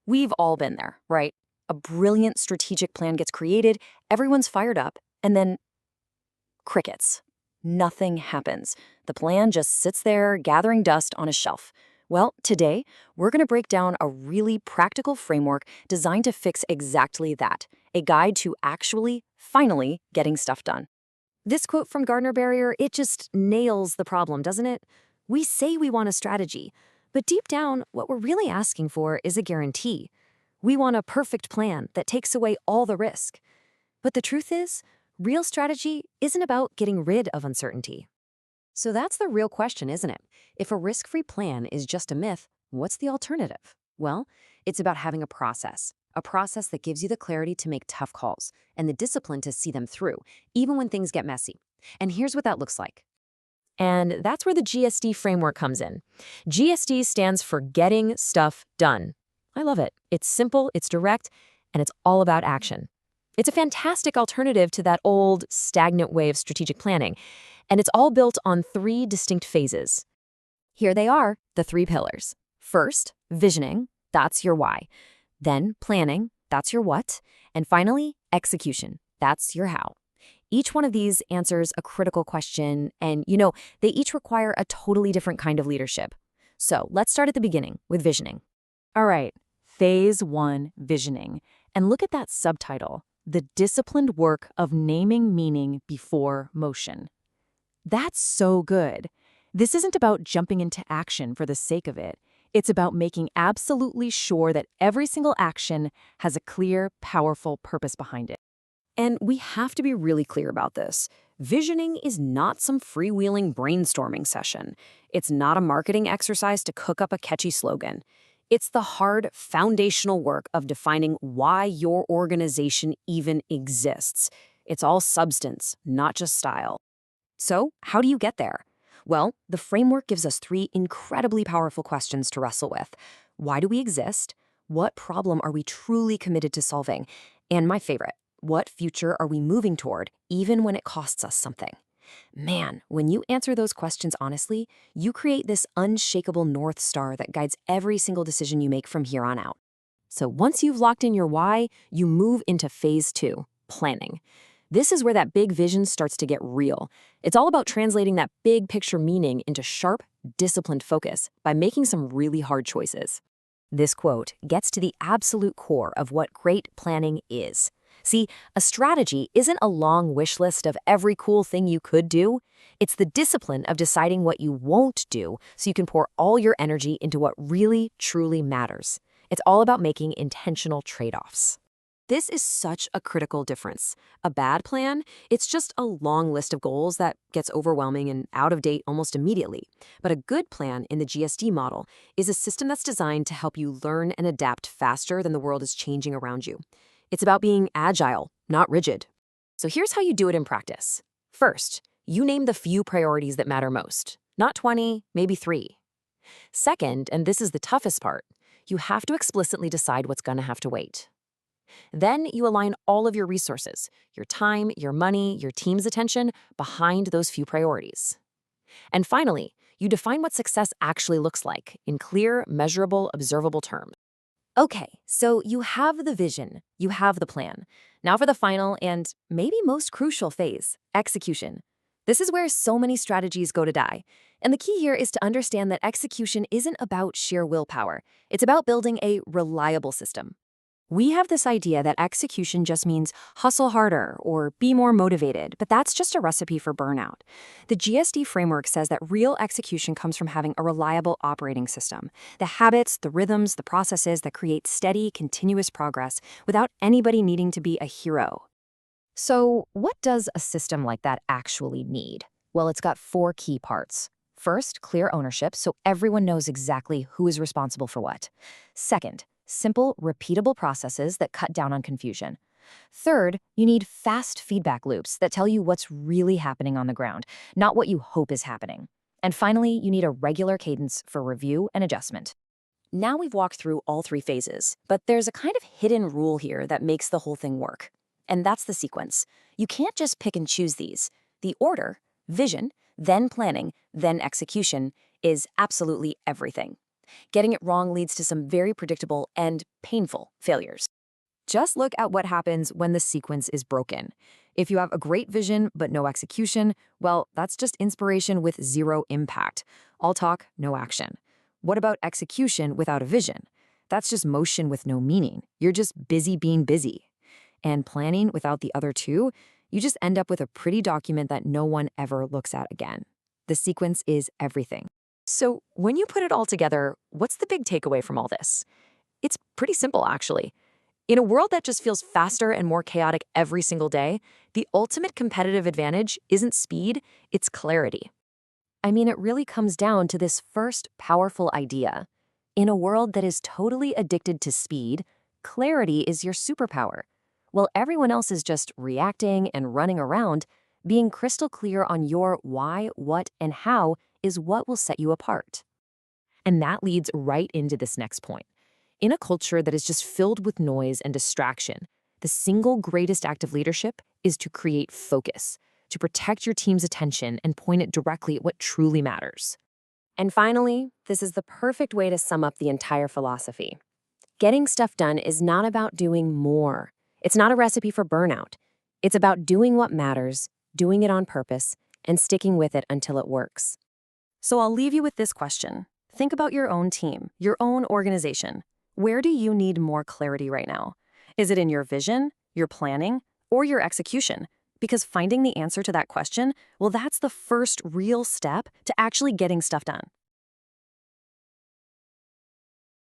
We've all been there, right? A brilliant strategic plan gets created, everyone's fired up, and then crickets. Nothing happens. The plan just sits there gathering dust on a shelf. Well, today, we're going to break down a really practical framework designed to fix exactly that, a guide to actually, finally getting stuff done. This quote from Gardner Barrier, it just nails the problem, doesn't it? We say we want a strategy, but deep down, what we're really asking for is a guarantee. We want a perfect plan that takes away all the risk. But the truth is, real strategy isn't about getting rid of uncertainty. So that's the real question, isn't it? If a risk-free plan is just a myth, what's the alternative? Well, it's about having a process that gives you the clarity to make tough calls and the discipline to see them through, even when things get messy. And here's what that looks like. And that's where the GSD framework comes in. GSD stands for Getting Stuff Done. I love it. It's simple, it's direct, and it's all about action. It's a fantastic alternative to that old, stagnant way of strategic planning, and it's all built on three distinct phases. Here they are, the three pillars. First, visioning, that's your why. Then, planning, that's your what. And finally, execution, that's your how. Each one of these answers a critical question, and they each require a totally different kind of leadership. So let's start at the beginning with visioning. All right, Phase 1, visioning. And look at that subtitle, The Disciplined Work of Naming Meaning Before Motion. That's so good. This isn't about jumping into action for the sake of it. It's about making absolutely sure that every single action has a clear, powerful purpose behind it. And we have to be really clear about this. Visioning is not some freewheeling brainstorming session. It's not a marketing exercise to cook up a catchy slogan. It's the hard, foundational work of defining why your organization even exists. It's all substance, not just style. So, how do you get there? Well, the framework gives us three incredibly powerful questions to wrestle with. Why do we exist? What problem are we truly committed to solving? And my favorite, what future are we moving toward, even when it costs us something? Man, when you answer those questions honestly, you create this unshakable North Star that guides every single decision you make from here on out. So once you've locked in your why, you move into phase 2, planning. This is where that big vision starts to get real. It's all about translating that big picture meaning into sharp, disciplined focus by making some really hard choices. This quote gets to the absolute core of what great planning is. See, a strategy isn't a long wish list of every cool thing you could do. It's the discipline of deciding what you won't do so you can pour all your energy into what really, truly matters. It's all about making intentional trade-offs. This is such a critical difference. A bad plan, it's just a long list of goals that gets overwhelming and out of date almost immediately. But a good plan in the GSD model is a system that's designed to help you learn and adapt faster than the world is changing around you. It's about being agile, not rigid. So here's how you do it in practice. First, you name the few priorities that matter most. Not 20, maybe 3. Second, and this is the toughest part, you have to explicitly decide what's going to have to wait. Then you align all of your resources, your time, your money, your team's attention behind those few priorities. And finally, you define what success actually looks like in clear, measurable, observable terms. Okay, so you have the vision, you have the plan. Now for the final and maybe most crucial phase, execution. This is where so many strategies go to die. And the key here is to understand that execution isn't about sheer willpower. It's about building a reliable system. We have this idea that execution just means hustle harder or be more motivated, but that's just a recipe for burnout. The GSD framework says that real execution comes from having a reliable operating system, the habits, the rhythms, the processes that create steady, continuous progress without anybody needing to be a hero. So, what does a system like that actually need? Well, it's got 4 key parts. First, clear ownership, so everyone knows exactly who is responsible for what. Second, simple, repeatable processes that cut down on confusion. Third, you need fast feedback loops that tell you what's really happening on the ground, not what you hope is happening. And finally, you need a regular cadence for review and adjustment. Now we've walked through all 3 phases, but there's a kind of hidden rule here that makes the whole thing work. And that's the sequence. You can't just pick and choose these. The order, vision, then planning, then execution, is absolutely everything. Getting it wrong leads to some very predictable and painful failures. Just look at what happens when the sequence is broken. If you have a great vision but no execution, well, that's just inspiration with zero impact. All talk, no action. What about execution without a vision? That's just motion with no meaning. You're just busy being busy. And planning without the other two, you just end up with a pretty document that no one ever looks at again. The sequence is everything. So when you put it all together, what's the big takeaway from all this? It's pretty simple, actually. In a world that just feels faster and more chaotic every single day, the ultimate competitive advantage isn't speed, it's clarity. I mean, it really comes down to this first powerful idea. In a world that is totally addicted to speed, clarity is your superpower. While everyone else is just reacting and running around, being crystal clear on your why, what, and how is what will set you apart. And that leads right into this next point. In a culture that is just filled with noise and distraction, the single greatest act of leadership is to create focus, to protect your team's attention and point it directly at what truly matters. And finally, this is the perfect way to sum up the entire philosophy. Getting stuff done is not about doing more. It's not a recipe for burnout. It's about doing what matters, doing it on purpose, and sticking with it until it works. So I'll leave you with this question. Think about your own team, your own organization. Where do you need more clarity right now? Is it in your vision, your planning, or your execution? Because finding the answer to that question, well, that's the first real step to actually getting stuff done.